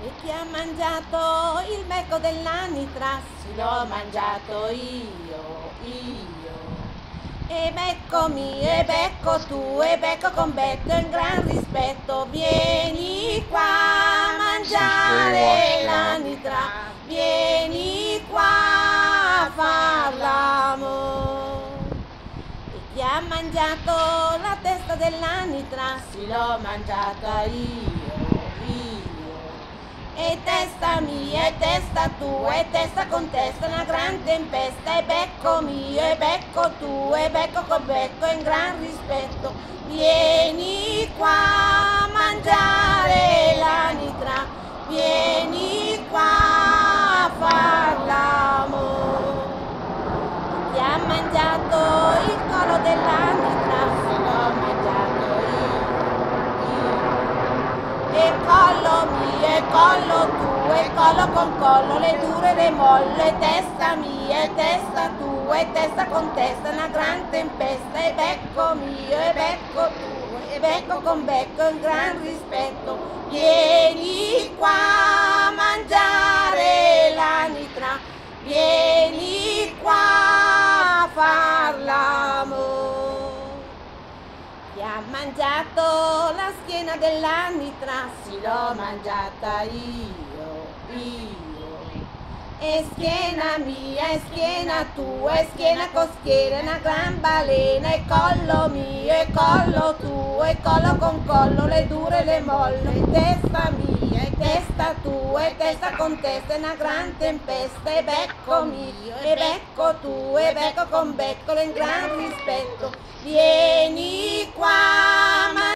E chi ha mangiato il becco dell'anitra? Sì, l'ho mangiato io. E beccomi, e becco tu, e becco con becco in gran rispetto. Vieni qua a mangiare l'anitra, vieni qua a far l'amore. E chi ha mangiato la testa dell'anitra? Sì, l'ho mangiata io. E testa mia, e testa tua, e testa con testa, una gran tempesta, e becco mio, e becco tu, e becco con becco in gran rispetto. Vieni qua a mangiare l'anitra, vieni qua a far l'amore. Chi ha mangiato il collo dell'anitra? Se l'ho mangiato io. E collo mio, e collo tu, e collo con collo, le dure le molle, testa mia, e testa tua, e testa con testa, una gran tempesta, e becco mio, e becco tu, e becco con becco in gran rispetto. Vieni qua a mangiare l'anitra, vieni qua a far l'amore. Chi ha mangiato la schiena dell'anitra? Sì, l'ho mangiata io. E schiena mia, e schiena tua, e schiena costiera, una gran balena, e collo mio, e collo tuo, e collo con collo, le dure le molle, e testa mia, e testa tua, e testa con testa, una gran tempesta, e becco mio, e becco tu, e becco con becco, in gran rispetto. Vieni qua.